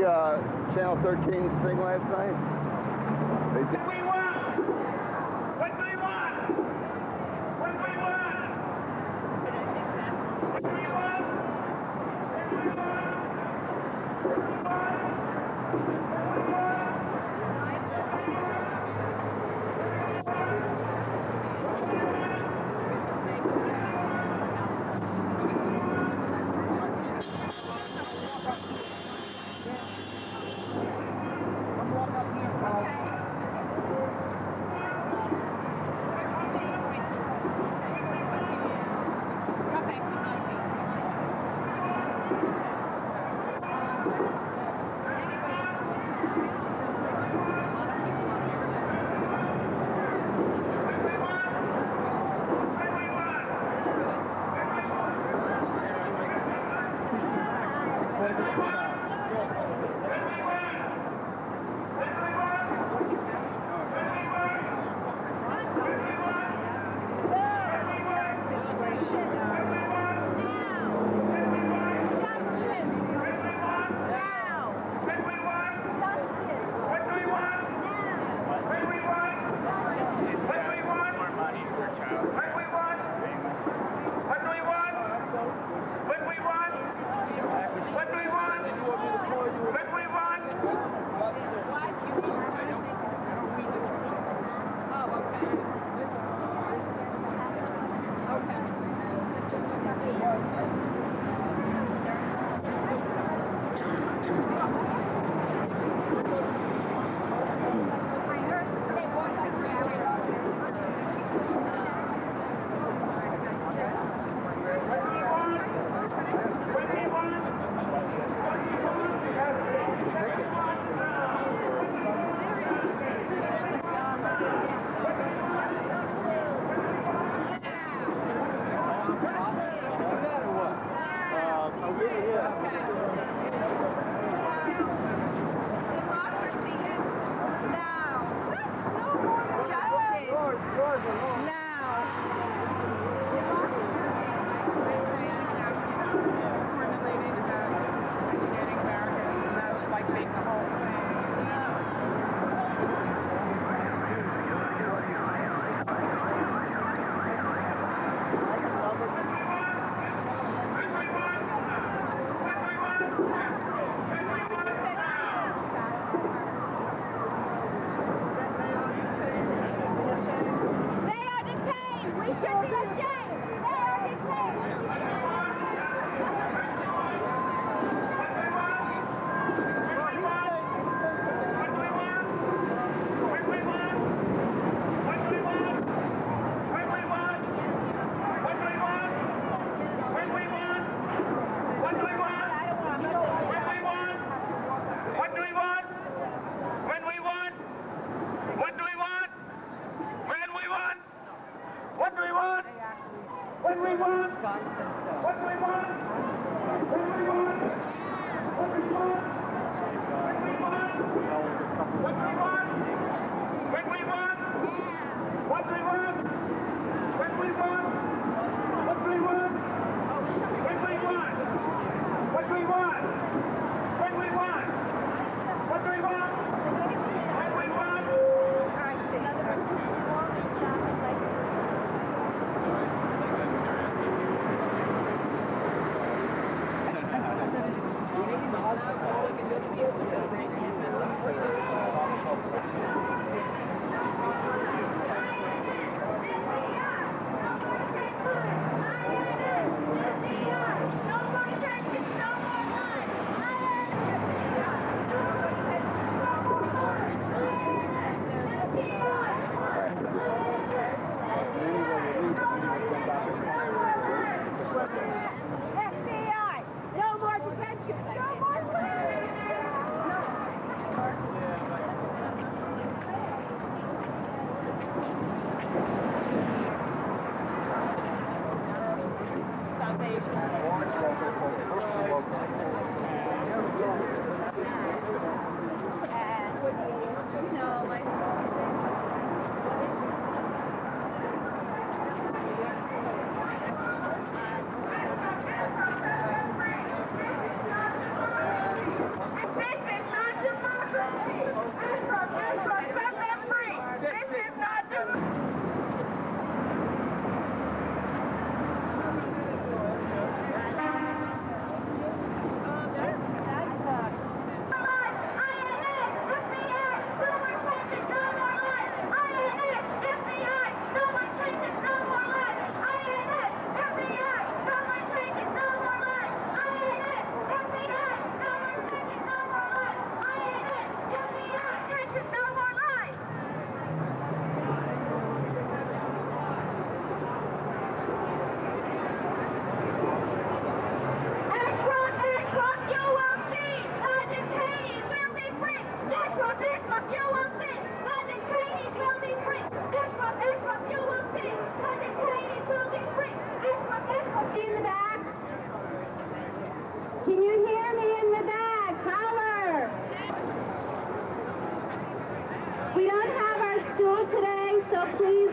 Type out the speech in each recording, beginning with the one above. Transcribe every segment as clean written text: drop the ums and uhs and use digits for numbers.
Channel 13's thing last night? They did. We won! What do we want? What do we want? What do we want? What do we want? What do we want?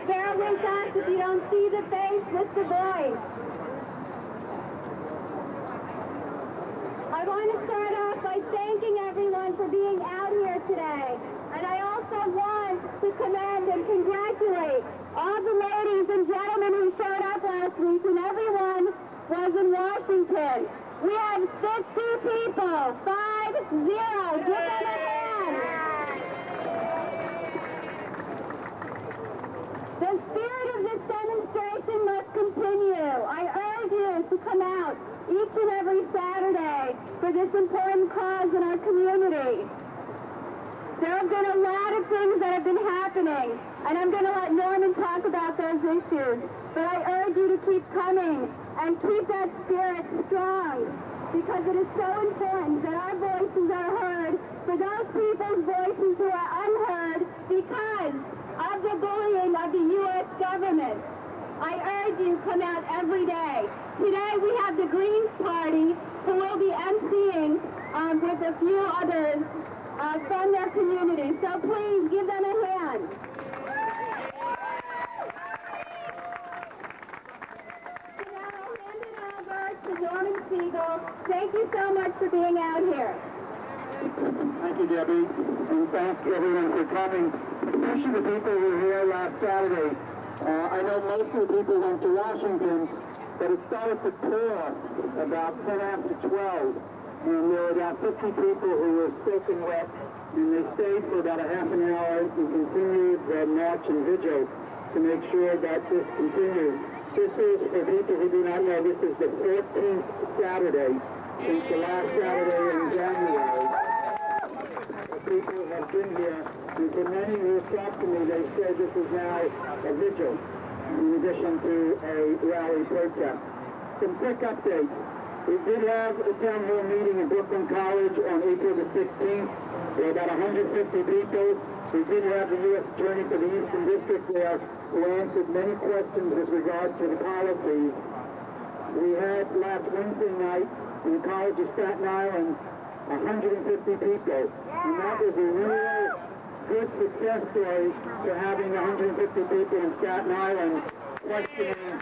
bear with us if you don't see the face with the voice. I want to start off by thanking everyone for being out here today. And I also want to commend and congratulate all the ladies and gentlemen who showed up last week, and everyone was in Washington. We had 50 people, 50. Give them a hand. The spirit of this demonstration must continue. I urge you to come out each and every Saturday for this important cause in our community. There have been a lot of things that have been happening, and I'm going to let Norman talk about those issues. But I urge you to keep coming and keep that spirit strong, because it is so important that our voices are heard for those people's voices who are unheard because of the bullying of the U.S. government. I urge you, come out every day. Today we have the Greens Party, who will be emceeing with a few others from their community. So please give them a hand. So now I'll hand it over to Norman Siegel. Thank you so much for being out here. Thank you, Debbie, and thank everyone for coming, especially the people who were here last Saturday. I know most of the people went to Washington, but it started to pour about 10 after 12, and there were about 50 people who were sick and wet, and they stayed for about a half an hour and continued the march and vigil to make sure that this continues. This is, for people who do not know, this is the 14th Saturday since the last Saturday in January. People have been here, and for many who have talked to me, they said this is now a vigil in addition to a rally protest. Some quick updates. We did have a town hall meeting in Brooklyn College on April the 16th. There were about 150 people. We did have the U.S. Attorney for the Eastern District there who answered many questions with regard to the policies. We had last Wednesday night in the College of Staten Island 150 people, and that was a real good success story for having 150 people in Staten Island questioning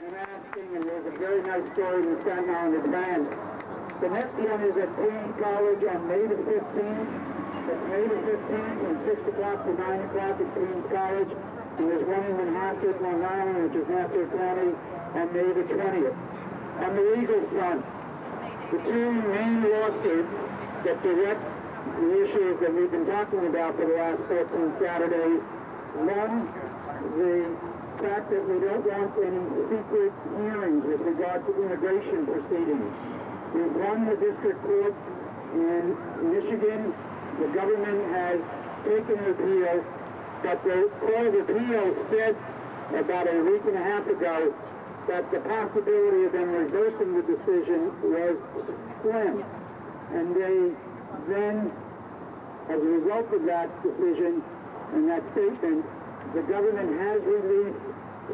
and asking, and there's a very nice story in the Staten Island Advance. The next one is at Queens College on May the 15th. It's May the 15th from 6 o'clock to 9 o'clock at Queens College, and there's one in Manhasset, Long Island, which is Nassau County, on May the 20th. On the legal front, the two main lawsuits that direct the issues that we've been talking about for the last 14 Saturdays. One, the fact that we don't want any secret hearings with regard to immigration proceedings. We've won the district court in Michigan. The government has taken an appeal, but the Court of Appeals said about a week and a half ago that the possibility of them reversing the decision was slim. And they then, as a result of that decision and that statement, the government has released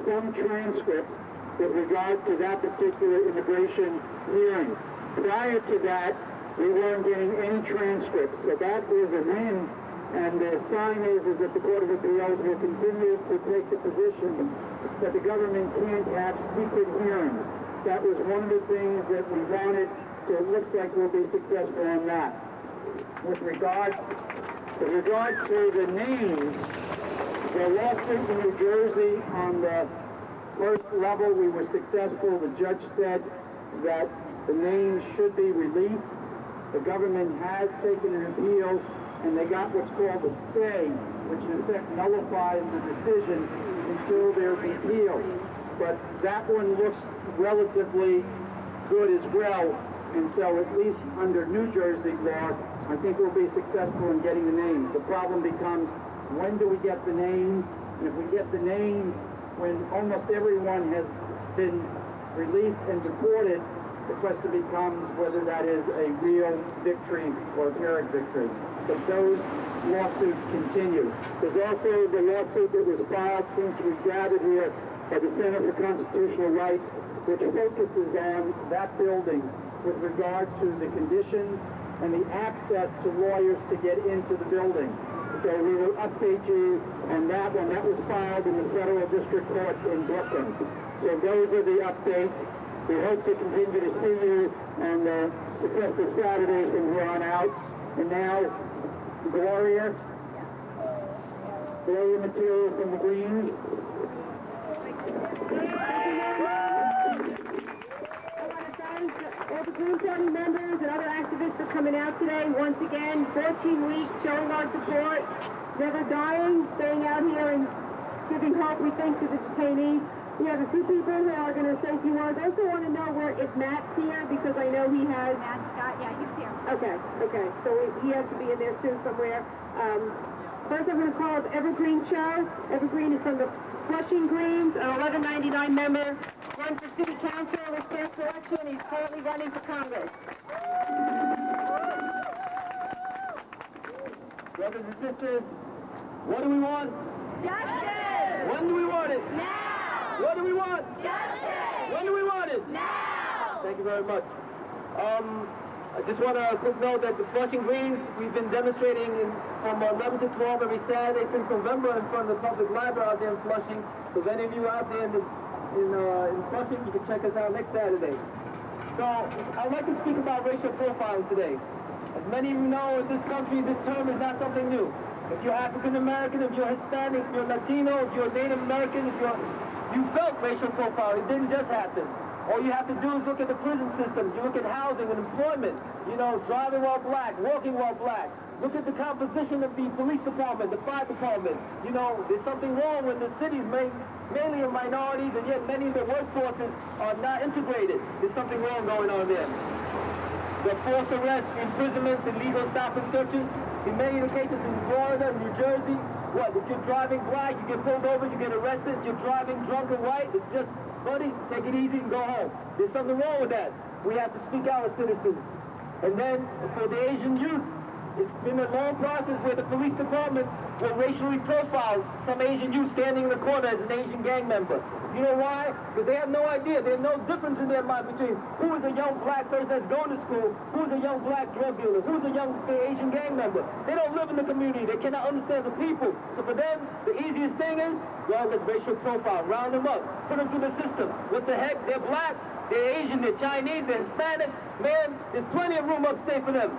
some transcripts with regard to that particular immigration hearing. Prior to that, we weren't getting any transcripts. So that is a win, and the sign is that the Court of Appeals will continue to take the position that the government can't have secret hearings. That was one of the things that we wanted, so it looks like we'll be successful on that. With regard to the names, the lawsuit in New Jersey on the first level, we were successful. The judge said that the names should be released. The government has taken an appeal, and they got what's called a stay, which in effect nullifies the decision until there's an appeal. But that one looks relatively good as well, and so at least under New Jersey law, I think we'll be successful in getting the names. The problem becomes, when do we get the names? And if we get the names when almost everyone has been released and deported, the question becomes whether that is a real victory or a Pyrrhic victory. But those lawsuits continue. There's also the lawsuit that was filed since we gathered here by the Center for Constitutional Rights, which focuses on that building with regard to the conditions and the access to lawyers to get into the building. The So we will update you on that one. That was filed in the Federal District Court in Brooklyn. So those are the updates. We hope to continue to see you on the successive Saturdays from here on out. And now, Gloria material from the Greens. All the Green Party members and other activists for coming out today. Once again, 14 weeks showing our support, never dying, staying out here and giving hope, we think, to the detainees. We have a few people who are going to say a few words. I also want to know if Matt's here, because I know he has... Matt Scott, yeah, he's here. Okay. So he has to be in there too somewhere. First I'm going to call up Evergreen Cho. Evergreen is from the Flushing Greens, an 1199 member, runs for city council in this past election. He's currently running for Congress. Brothers and sisters, what do we want? Justice! When do we want it? Now! What do we want? Justice! When do we want it? Now! Thank you very much. I just want a quick note that the Flushing Greens, we've been demonstrating from 11 to 12 every Saturday since November in front of the public library out there in Flushing. So if any of you out there in Flushing, you can check us out next Saturday. So I'd like to speak about racial profiling today. As many of you know, in this country, this term is not something new. If you're African American, if you're Hispanic, if you're Latino, if you're Native American, you felt racial profiling. It didn't just happen. All you have to do is look at the prison systems. You look at housing and employment. You know, driving while black, walking while black. Look at the composition of the police department, the fire department. You know, there's something wrong when the cities mainly of minorities, and yet many of the workforces are not integrated. There's something wrong going on there. The forced arrests, imprisonments, illegal stop and searches. In many of the cases in Florida, New Jersey, what? If you're driving black, you get pulled over, you get arrested. If you're driving drunk and white, it's just, buddy, take it easy and go home. There's something wrong with that. We have to speak out as citizens. And then, for the Asian youth, it's been a long process where the police department will racially profile some Asian youth standing in the corner as an Asian gang member. You know why? Because they have no idea. They have no difference in their mind between who is a young black person that's going to school, who's a young black drug dealer, who's a young Asian gang member. They don't live in the community. They cannot understand the people. So for them, the easiest thing is, well, let's racial profile. Round them up. Put them through the system. What the heck? They're black, they're Asian, they're Chinese, they're Hispanic. Man, there's plenty of room upstate for them.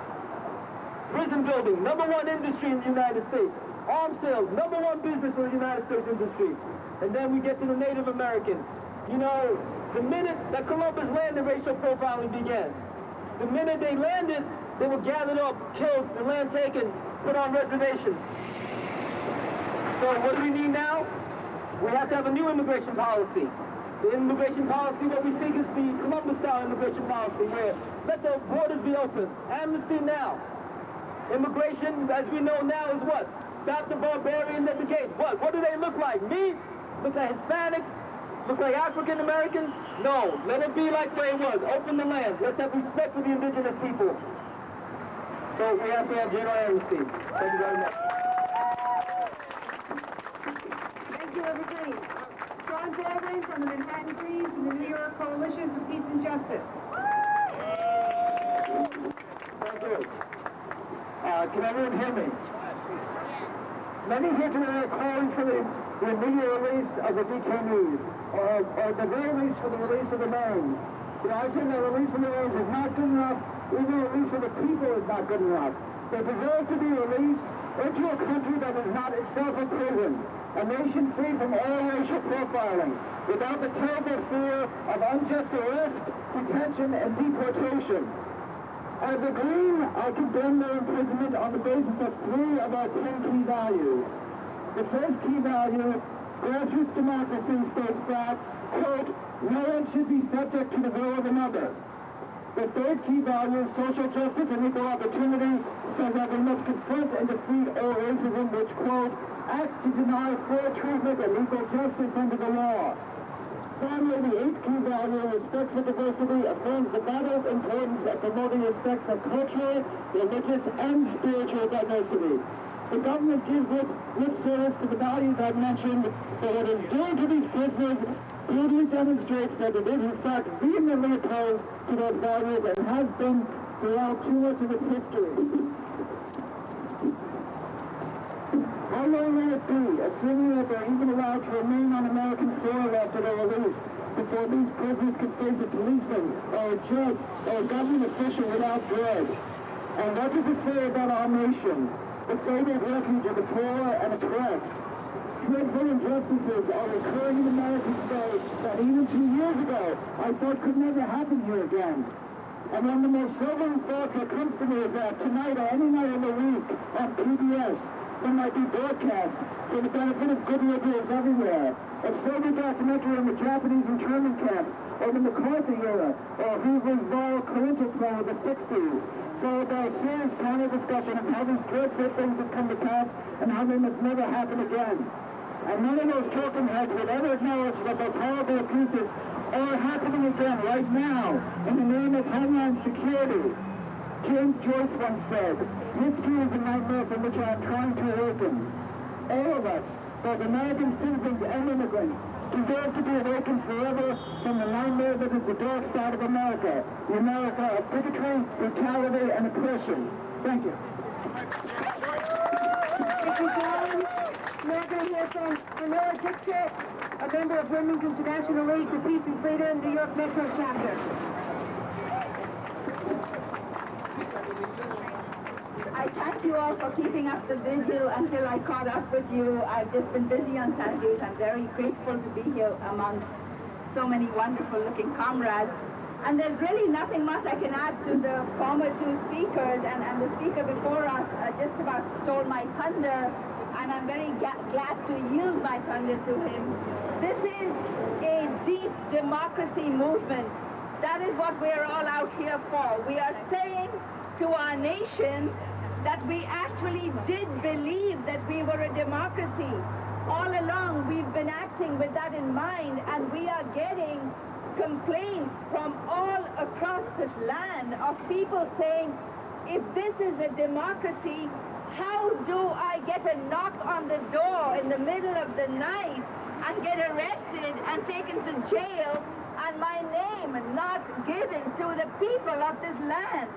Prison building, #1 industry in the United States. Arms sales, #1 business in the United States industry. And then we get to the Native Americans. You know, the minute that Columbus landed, racial profiling began. The minute they landed, they were gathered up, killed, the land taken, put on reservations. So what do we need now? We have to have a new immigration policy. The immigration policy, what we seek is the Columbus-style immigration policy, where let the borders be open. Amnesty now. Immigration, as we know now, is what? Stop the barbarians at the gate. What do they look like? Me? Look like Hispanics? Look like African Americans? No. Let it be like the way it was. Open the land. Let's have respect for the indigenous people. So we have to have general amnesty. Thank you very much. Thank you, Evergreen. Sean Baldwin from the Manhattan Greens and the New York Coalition for Peace and Justice. Thank you. Can everyone hear me? Many here today are calling for the immediate release of the detainees, or the very least for the release of the names. But I think the release of the names is not good enough. Even the release of the people is not good enough. They deserve to be released into a country that is not itself a prison, a nation free from all racial profiling, without the terrible fear of unjust arrest, detention, and deportation. As a Green, I condemn their imprisonment on the basis of 3 of our 10 key values. The first key value, grassroots democracy, states that, quote, no one should be subject to the will of another. The third key value, social justice and equal opportunity, says that we must confront and defeat all racism, which, quote, acts to deny fair treatment and equal justice under the law. Finally, the 8th key value, respect for diversity, affirms the vital importance of promoting respect for cultural, religious, and spiritual diversity. The government gives lip service to the values I've mentioned, but what it's doing to these prisoners clearly demonstrates that it is, in fact, vehemently opposed to those values and has been throughout too much of its history. How long will it be, assuming that they're even allowed to remain on American soil after they're released, before these prisoners could face a policeman or a judge or a government official without dread? And what does it say about our nation? The fated refuge of the poor and oppressed. Dreadful injustices are occurring in America today that even 2 years ago I thought could never happen here again. And one of the most sobering thoughts that comes to me is that tonight or any night of the week on PBS, there might be broadcast for the benefit of good liberals everywhere. A sober documentary on the Japanese internment camps, or the McCarthy era, or Hoover's vile Corinthians plan of the 60s. So about a serious panel discussion of how these dreadful things have come to pass and how they must never happen again. And none of those talking heads would ever acknowledge that those horrible abuses are happening again right now in the name of Homeland Security. James Joyce once said, "History is a nightmare from which I am trying to awaken." All of us, both American citizens and immigrants, deserve to be awakened forever from the nightmare that is the dark side of America, the America of bigotry, brutality, and oppression. Thank you. Thank you, John. Now we're going to hear from Honora Dixit, a member of Women's International League for Peace and Freedom, New York Metro Chapter. I thank you all for keeping up the vigil until I caught up with you. I've just been busy on Saturdays. I'm very grateful to be here among so many wonderful-looking comrades. And there's really nothing much I can add to the former two speakers, and the speaker before us just about stole my thunder, and I'm very glad to yield my thunder to him. This is a deep democracy movement. That is what we're all out here for. We are saying to our nation that we actually did believe that we were a democracy. All along, we've been acting with that in mind, and we are getting complaints from all across this land of people saying, if this is a democracy, how do I get a knock on the door in the middle of the night and get arrested and taken to jail and my name not given to the people of this land?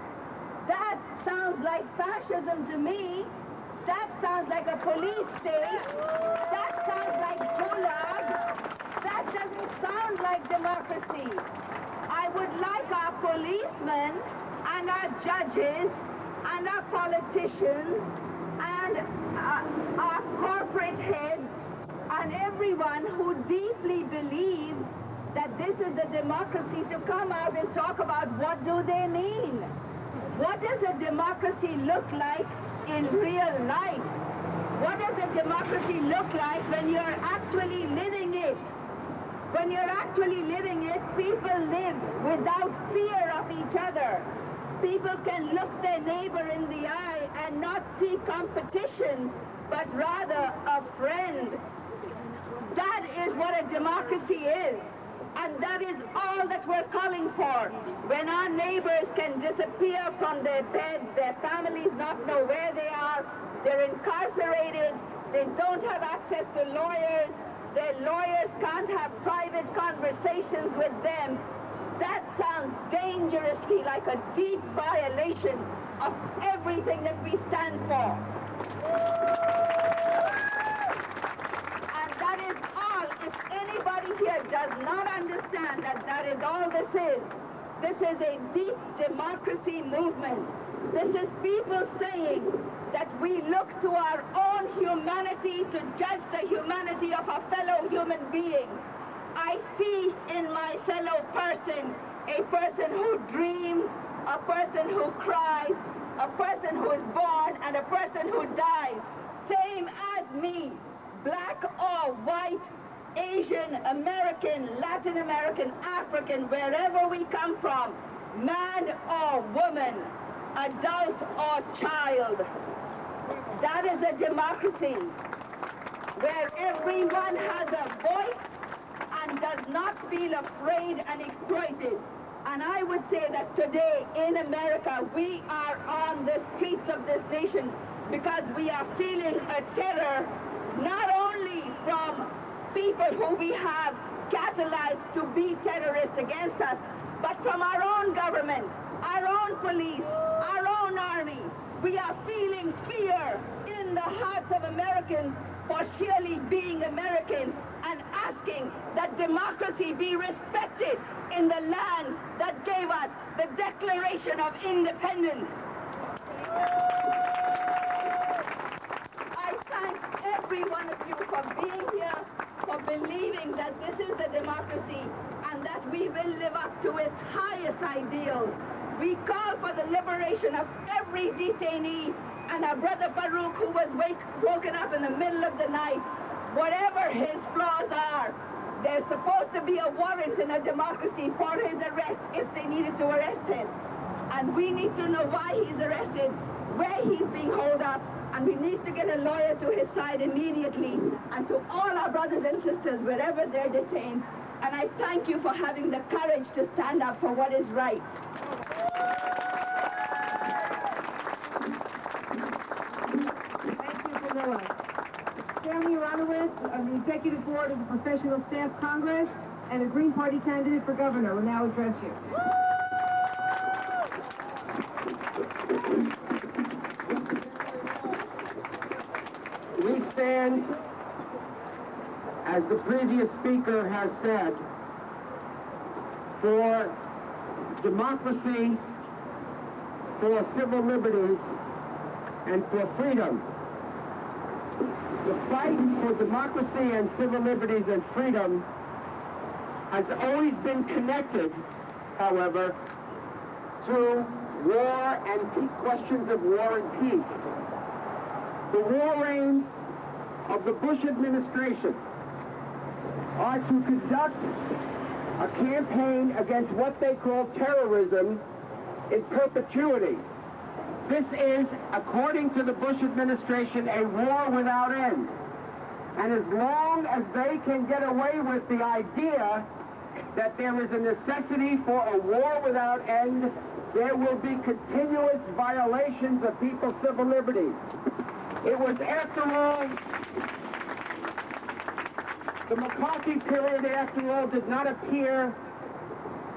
That sounds like fascism to me. That sounds like a police state. That sounds like gulag. That doesn't sound like democracy. I would like our policemen and our judges and our politicians and our corporate heads and everyone who deeply believes that this is a democracy to come out and talk about what do they mean. What does a democracy look like in real life? What does a democracy look like when you're actually living it? When you're actually living it, people live without fear of each other. People can look their neighbor in the eye and not see competition, but rather a friend. That is what a democracy is. And that is all that we're calling for. When our neighbors can disappear from their beds, their families not know where they are, they're incarcerated, they don't have access to lawyers, their lawyers can't have private conversations with them, that sounds dangerously like a deep violation of everything that we stand for. And that is all. If anybody here does not understand that that is all this is a deep democracy movement. This is people saying that we look to our own humanity to judge the humanity of a fellow human being. I see in my fellow person a person who dreams, a person who cries, a person who is born, and a person who dies. Same as me, black or white, Asian, American, Latin American, African, wherever we come from, man or woman, adult or child. That is a democracy where everyone has a voice and does not feel afraid and exploited. And I would say that today in America, we are on the streets of this nation because we are feeling a terror not only from people who we have catalyzed to be terrorists against us, but from our own government, our own police, our own army. We are feeling fear in in the hearts of Americans for surely being Americans and asking that democracy be respected in the land that gave us the Declaration of Independence. I thank every one of you for being here, for believing that this is a democracy and that we will live up to its highest ideals. We call for the liberation of every detainee, and our brother Farouk, who was woken up in the middle of the night, whatever his flaws are, there's supposed to be a warrant in a democracy for his arrest if they needed to arrest him. And we need to know why he's arrested, where he's being held up, and we need to get a lawyer to his side immediately. And to all our brothers and sisters, wherever they're detained, and I thank you for having the courage to stand up for what is right. Thank you, Camilla. Stanley Aronowitz of the Executive Board of the Professional Staff Congress and a Green Party candidate for governor will now address you. We stand, as the previous speaker has said, for democracy, for civil liberties, and for freedom. The fight for democracy and civil liberties and freedom has always been connected, however, to war and questions of war and peace. The war aims of the Bush administration are to conduct a campaign against what they call terrorism in perpetuity. This is, according to the Bush administration, a war without end. And as long as they can get away with the idea that there is a necessity for a war without end, there will be continuous violations of people's civil liberties. It was, after all, the McCarthy period, after all, did not appear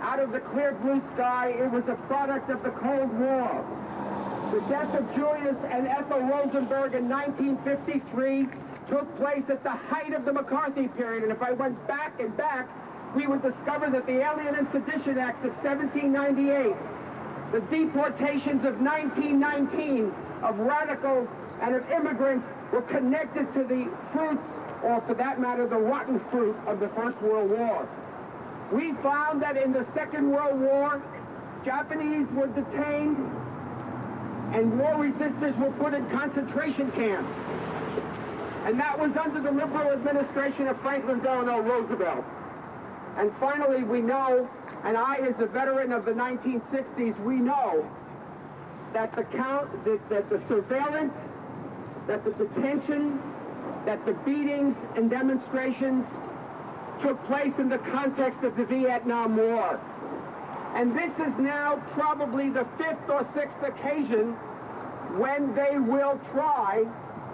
out of the clear blue sky. It was a product of the Cold War. The death of Julius and Ethel Rosenberg in 1953 took place at the height of the McCarthy period. And if I went back and back, we would discover that the Alien and Sedition Acts of 1798, the deportations of 1919 of radicals and of immigrants were connected to the fruits, or for that matter, the rotten fruit of the First World War. We found that in the Second World War, Japanese were detained and war resistors were put in concentration camps. And that was under the liberal administration of Franklin Delano Roosevelt. And finally, we know, and I, as a veteran of the 1960s, we know that the surveillance, that the detention, that the beatings and demonstrations took place in the context of the Vietnam War. And this is now probably the 5th or 6th occasion when they will try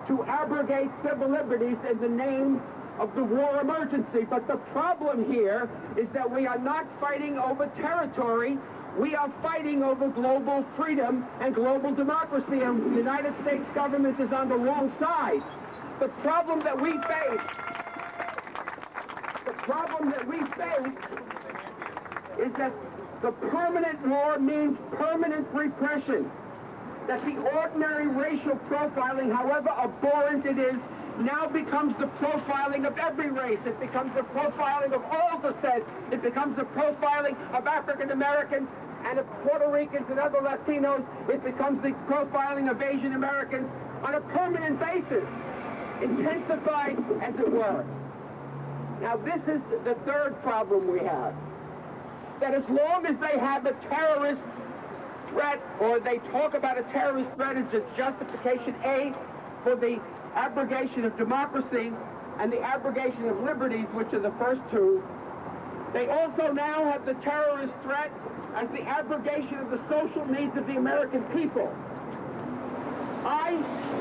to abrogate civil liberties in the name of the war emergency. But the problem here is that we are not fighting over territory. We are fighting over global freedom and global democracy, and the United States government is on the wrong side. The problem that we face is that the permanent war means permanent repression. That the ordinary racial profiling, however abhorrent it is, now becomes the profiling of every race. It becomes the profiling of all descent. It becomes the profiling of African Americans and of Puerto Ricans and other Latinos. It becomes the profiling of Asian Americans on a permanent basis, intensified as it were. Now this is the third problem we have. That as long as they have a terrorist threat, or they talk about a terrorist threat as its justification, A, for the abrogation of democracy and the abrogation of liberties, which are the first two, they also now have the terrorist threat as the abrogation of the social needs of the American people. I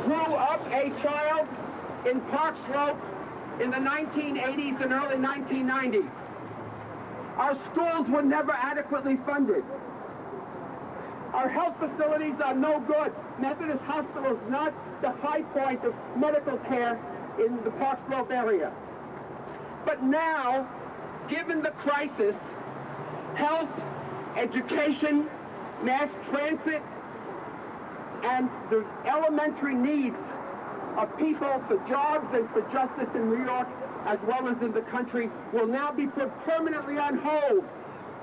grew up a child in Park Slope in the 1980s and early 1990s. Our schools were never adequately funded. Our health facilities are no good. Methodist Hospital is not the high point of medical care in the Park Slope area. But now, given the crisis, health, education, mass transit, and the elementary needs of people for jobs and for justice in New York, as well as in the country, will now be put permanently on hold.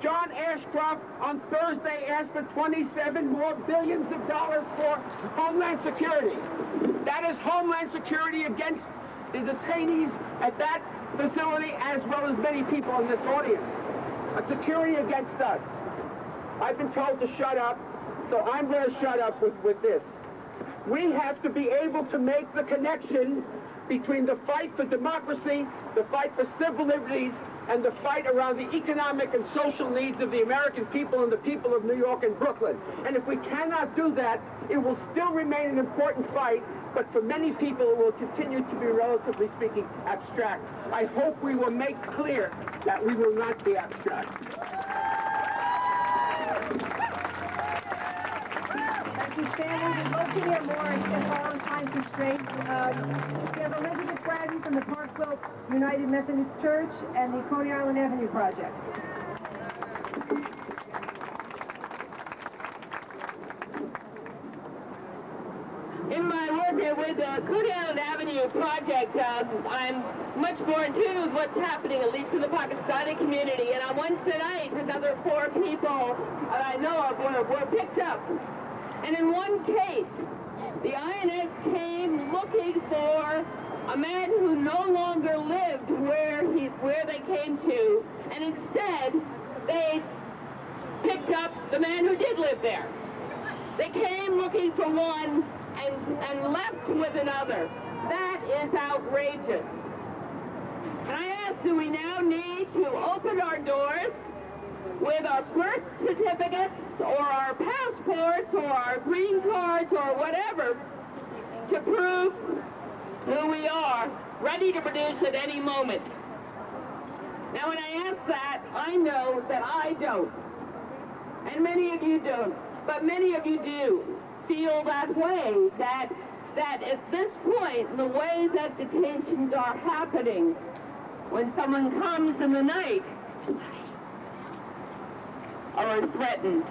John Ashcroft on Thursday asked for $27 more billions for Homeland Security. That is Homeland Security against the detainees at that facility, as well as many people in this audience. A security against us. I've been told to shut up, so I'm going to shut up with this. We have to be able to make the connection between the fight for democracy, the fight for civil liberties, and the fight around the economic and social needs of the American people and the people of New York and Brooklyn. And if we cannot do that, it will still remain an important fight, but for many people it will continue to be, relatively speaking, abstract. I hope we will make clear that we will not be abstract. Thank you, Stanley. We'd love to hear more except for our time constraints. We have Elizabeth Braden from the Park Slope United Methodist Church and the Coney Island Avenue Project. In my work with the Coney Island Avenue Project, I'm much more in tune with what's happening, at least in the Pakistani community. And on Wednesday night, another 4 people that I know of were picked up. And in one case, the INS came looking for a man who no longer lived where they came to, and instead they picked up the man who did live there. They came looking for one and left with another. That is outrageous. And I ask, do we now need to open our doors with our birth certificates or our passports or our green cards or whatever to prove who we are, ready to produce at any moment? Now, when I ask that, I know that I don't. And many of you don't. But many of you do feel that way, that at this point, the way that detentions are happening, when someone comes in the night, are threatened.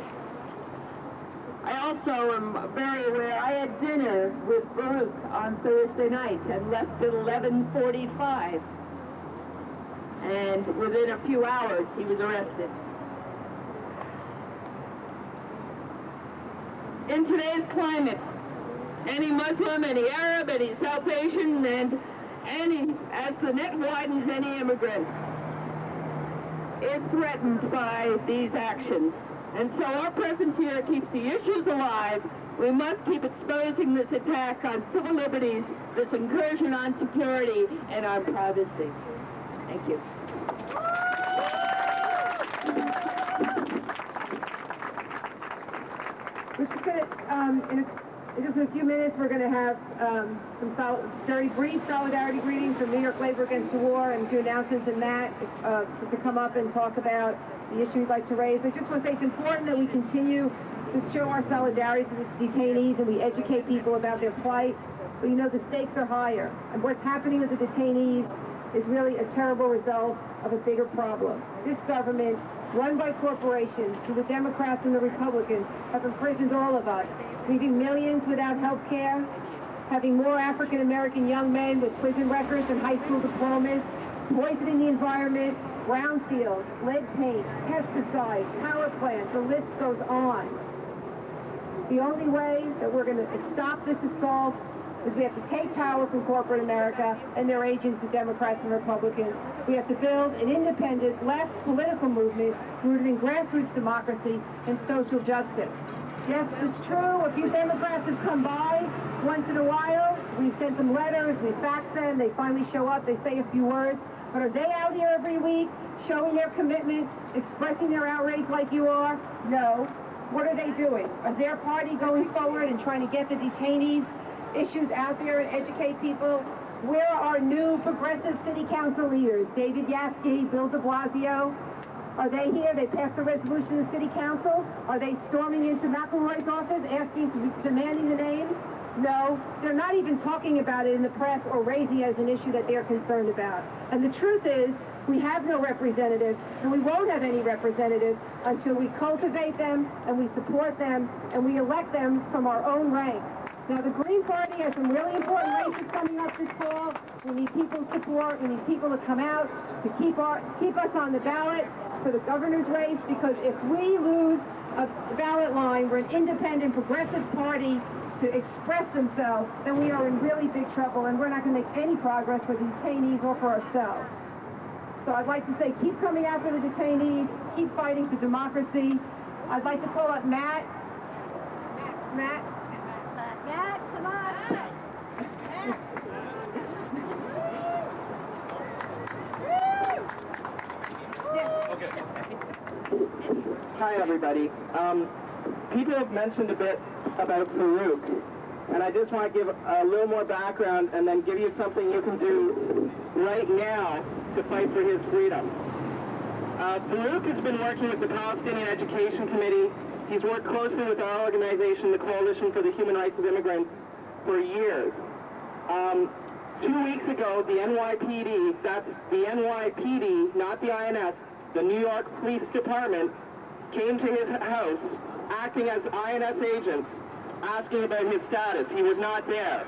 I also am very aware, I had dinner with Baruch on Thursday night and left at 11:45. And within a few hours, he was arrested. In today's climate, any Muslim, any Arab, any South Asian, and any, as the net widens, any immigrant is threatened by these actions. And so our presence here keeps the issues alive. We must keep exposing this attack on civil liberties, this incursion on security, and on privacy. Thank you. We're just going to, in just a few minutes, we're going to have some very brief solidarity greetings from New York Labor Against the War, and a few announcements in that to come up and talk about the issue we'd like to raise. I just want to say it's important that we continue to show our solidarity to the detainees and we educate people about their plight. But you know, the stakes are higher. And what's happening with the detainees is really a terrible result of a bigger problem. This government, run by corporations, who the Democrats and the Republicans have imprisoned all of us, leaving millions without health care, having more African-American young men with prison records and high school diplomas, poisoning the environment, brownfields, lead paint, pesticides, power plants, the list goes on. The only way that we're going to stop this assault is we have to take power from corporate America and their agents, the Democrats and Republicans. We have to build an independent left political movement rooted in grassroots democracy and social justice. Yes, it's true. A few Democrats have come by once in a while. We've sent them letters. We fax them. They finally show up. They say a few words. But are they out here every week showing their commitment, expressing their outrage like you are? No. What are they doing? Is their party going forward and trying to get the detainees issues out there and educate people? Where are our new progressive city council leaders? David Yaski, Bill de Blasio. Are they here? They passed a resolution in the city council? Are they storming into McElroy's office demanding the name? No, they're not even talking about it in the press or raising it as an issue that they're concerned about. And the truth is, we have no representatives, and we won't have any representatives until we cultivate them, and we support them, and we elect them from our own ranks. Now, the Green Party has some really important races coming up this fall. We need people's support. We need people to come out to keep us on the ballot for the governor's race, because if we lose a ballot line, we're an independent, progressive party to express themselves, then we are in really big trouble, and we're not going to make any progress for the detainees or for ourselves. So I'd like to say, keep coming out for the detainees, keep fighting for democracy. I'd like to call up Matt. Matt, come on. Hi, everybody. People have mentioned a bit about Farouk, and I just want to give a little more background and then give you something you can do right now to fight for his freedom. Farouk has been working with the Palestinian Education Committee. He's worked closely with our organization, the Coalition for the Human Rights of Immigrants, for years. 2 weeks ago, the NYPD, that's the NYPD, not the INS, the New York Police Department, came to his house acting as INS agents, asking about his status. He was not there.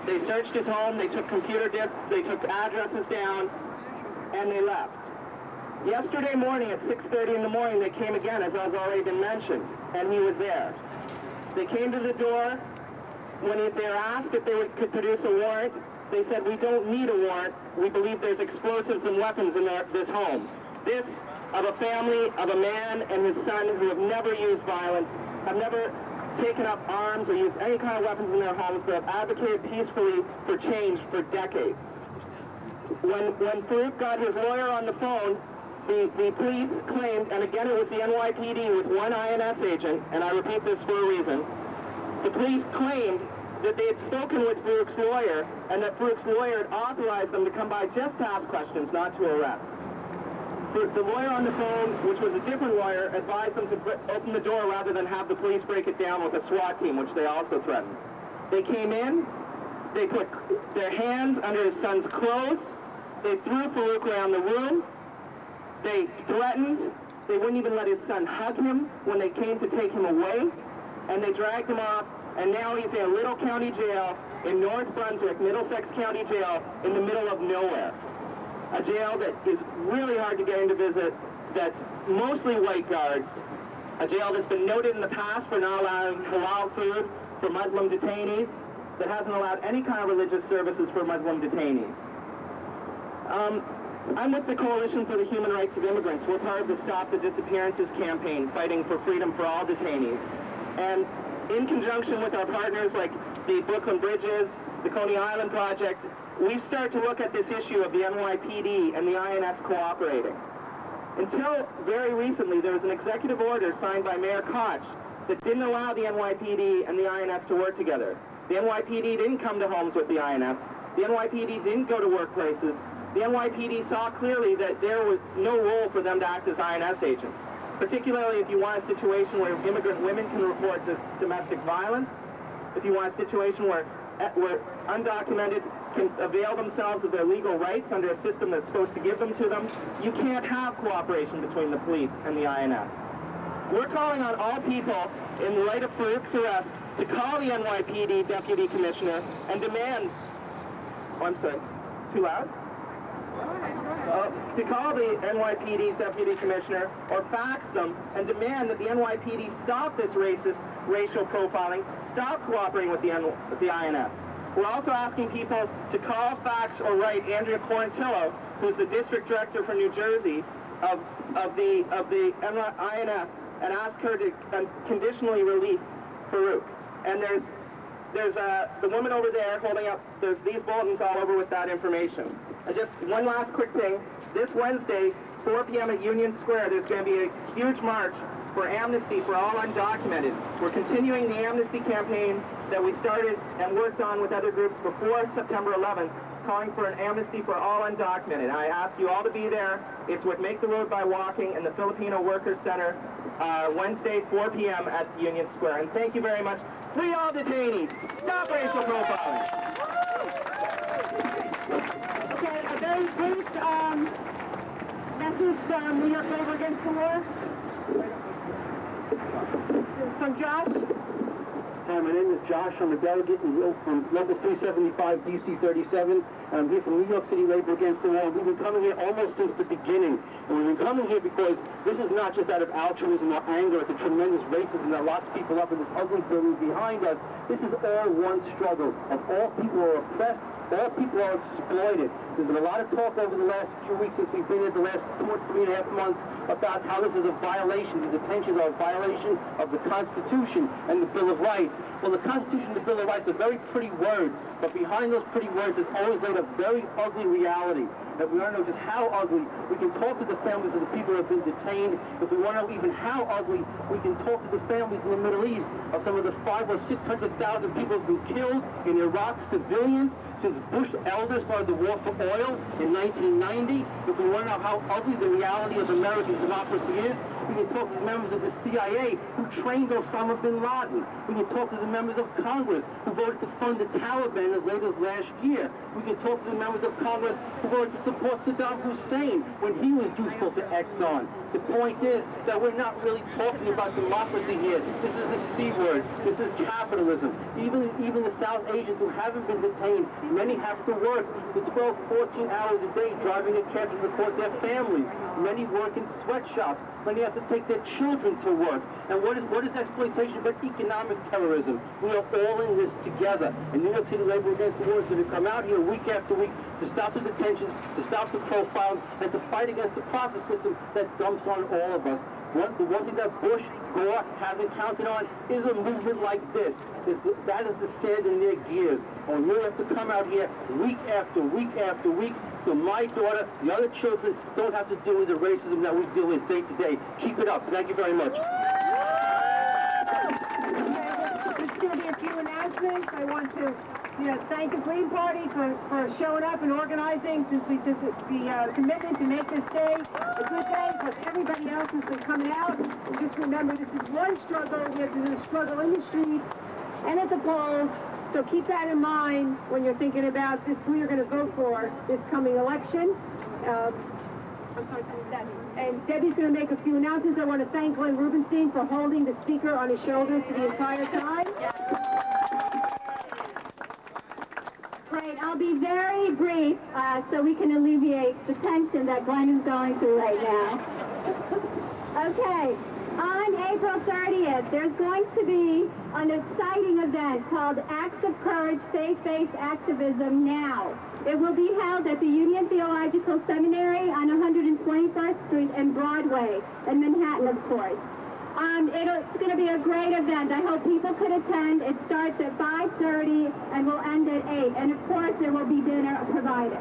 They searched his home, they took computer disks, they took addresses down, and they left. Yesterday morning at 6:30 in the morning, they came again, as has already been mentioned, and he was there. They came to the door. When they were asked if they could produce a warrant, they said, "We don't need a warrant. We believe there's explosives and weapons in this home." This of a family, of a man and his son who have never used violence, have never taken up arms or used any kind of weapons in their homes, but have advocated peacefully for change for decades. When Farouk got his lawyer on the phone, the police claimed, and again it was the NYPD with one INS agent, and I repeat this for a reason, the police claimed that they had spoken with Farouk's lawyer, and that Farouk's lawyer had authorized them to come by just to ask questions, not to arrest. The lawyer on the phone, which was a different lawyer, advised them to open the door rather than have the police break it down with a SWAT team, which they also threatened. They came in, they put their hands under his son's clothes, they threw Farouk around the room, they threatened, they wouldn't even let his son hug him when they came to take him away, and they dragged him off, and now he's in a little county jail in North Brunswick, Middlesex County Jail, in the middle of nowhere. A jail that is really hard to get in to visit, that's mostly white guards, a jail that's been noted in the past for not allowing halal food for Muslim detainees, that hasn't allowed any kind of religious services for Muslim detainees. I'm with the Coalition for the Human Rights of Immigrants. We're part of the Stop the Disappearances campaign, fighting for freedom for all detainees. And in conjunction with our partners like the Brooklyn Bridges, the Coney Island Project, we start to look at this issue of the NYPD and the INS cooperating. Until very recently, there was an executive order signed by Mayor Koch that didn't allow the NYPD and the INS to work together. The NYPD didn't come to homes with the INS. The NYPD didn't go to workplaces. The NYPD saw clearly that there was no role for them to act as INS agents, particularly if you want a situation where immigrant women can report domestic violence, if you want a situation where undocumented can avail themselves of their legal rights under a system that's supposed to give them to them, you can't have cooperation between the police and the INS. We're calling on all people, in light of Farouk's arrest, to call the NYPD Deputy Commissioner and demand, too loud? To call the NYPD Deputy Commissioner or fax them and demand that the NYPD stop this racist racial profiling, stop cooperating with the INS. We're also asking people to call, fax, or write Andrea Quarantillo, who's the District Director for New Jersey of the INS, and ask her to conditionally release Farouk. And there's the woman over there holding up, there's these bulletins all over with that information. Just one last quick thing. This Wednesday, 4 p.m. at Union Square, there's going to be a huge march for amnesty for all undocumented. We're continuing the amnesty campaign that we started and worked on with other groups before September 11th calling for an amnesty for all undocumented. I ask you all to be there. It's with Make the Road by Walking in the Filipino Workers Center, Wednesday, 4 p.m. at Union Square. And thank you very much. Free all detainees. Stop racial profiling. Okay, a very brief message from New York Labor Against the War. From Josh. Hi, my name is Josh. I'm a delegate from Local 375, DC 37. And I'm here from New York City Labor Against the War. We've been coming here almost since the beginning. And we've been coming here because this is not just out of altruism or anger at the tremendous racism that locks people up in this ugly building behind us. This is all one struggle of all people who are oppressed, all people are exploited. There's been a lot of talk over the last few weeks since we've been here, the last 2 or 3.5 months, about how this is a violation, the detentions are a violation of the Constitution and the Bill of Rights. Well, the Constitution and the Bill of Rights are very pretty words, but behind those pretty words is always laid a very ugly reality. If we want to know just how ugly, we can talk to the families of the people who have been detained. If we want to know even how ugly, we can talk to the families in the Middle East of some of the 500,000 or 600,000 people who have been killed in Iraq, civilians, since Bush elders started the war for oil in 1990. If we want to know how ugly the reality of American democracy is, we can talk to the members of the CIA who trained Osama bin Laden. We can talk to the members of Congress who voted to fund the Taliban as late as last year. We can talk to the members of Congress who voted to support Saddam Hussein when he was useful to Exxon. The point is that we're not really talking about democracy here. This is the C word. This is capitalism. Even the South Asians who haven't been detained, many have to work for 12, 14 hours a day driving a cab to support their families. Many work in sweatshops. Many have to take their children to work. And what is exploitation but economic terrorism? We are all in this together. And New York City Labor Against the War is going to come out here week after week to stop the detentions, to stop the profiles, and to fight against the profit system that dumps on all of us. The one thing that Bush, Gore haven't counted on is a movement like this. That is the sand in their gears. And we have to come out here week after week after week so my daughter, the other children, don't have to deal with the racism that we deal with day to day. Keep it up. Thank you very much. There's going to be a few announcements. I want to thank the Green Party for showing up and organizing since we took the commitment to make this day a good day, but everybody else has been coming out. And just remember, this is one struggle. We have to do the struggle in the streets and at the polls. So keep that in mind when you're thinking about who you're going to vote for this coming election. I'm sorry, Debbie. And Debbie's going to make a few announcements. I want to thank Glenn Rubenstein for holding the speaker on his shoulders for the entire time. Great. I'll be very brief so we can alleviate the tension that Glenn is going through right now. Okay. On April 30th, there's going to be an exciting event called Acts of Courage, Faith-Based Activism Now. It will be held at the Union Theological Seminary on 121st Street and Broadway in Manhattan, of course. It's going to be a great event. I hope people could attend. It starts at 5:30 and will end at 8. And, of course, there will be dinner provided.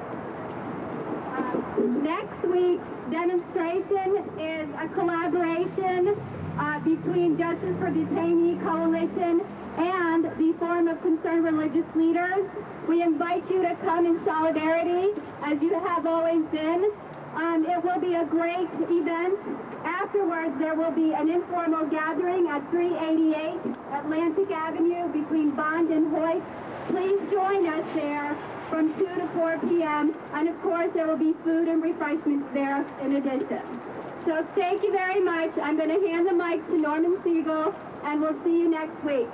Next week's demonstration is a collaboration between Justice for Detainee Coalition and the Forum of Concerned Religious Leaders. We invite you to come in solidarity, as you have always been. It will be a great event. Afterwards, there will be an informal gathering at 388 Atlantic Avenue between Bond and Hoyt. Please join us there from 2 to 4 p.m. And, of course, there will be food and refreshments there in addition. So thank you very much. I'm going to hand the mic to Norman Siegel, and we'll see you next week.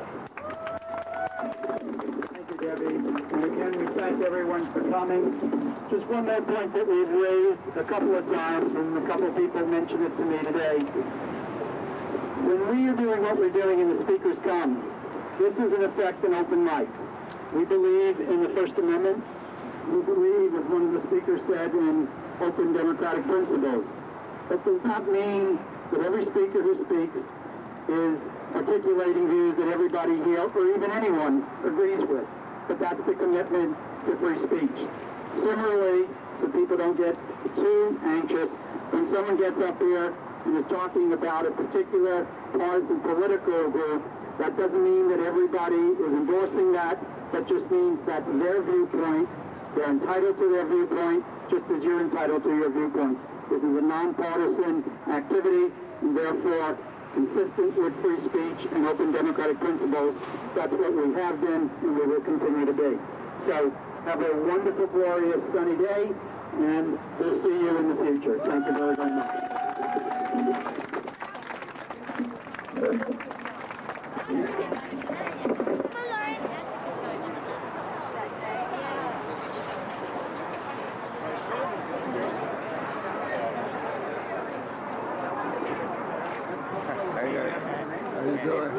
Thank you, Debbie. And again, we thank everyone for coming. Just one more point that we've raised a couple of times, and a couple of people mentioned it to me today. When we are doing what we're doing and the speakers come, this is in effect an open mic. We believe in the First Amendment. We believe, as one of the speakers said, in open democratic principles. That does not mean that every speaker who speaks is articulating views that everybody here, or even anyone, agrees with. But that's the commitment to free speech. Similarly, so people don't get too anxious, when someone gets up here and is talking about a particular partisan political group, that doesn't mean that everybody is endorsing that. That just means that their viewpoint They're entitled to their viewpoint, just as you're entitled to your viewpoint. This is a nonpartisan activity, and therefore, consistent with free speech and open democratic principles, that's what we have been and we will continue to be. So, have a wonderful, glorious, sunny day, and we'll see you in the future. Thank you very, very much. How you doing?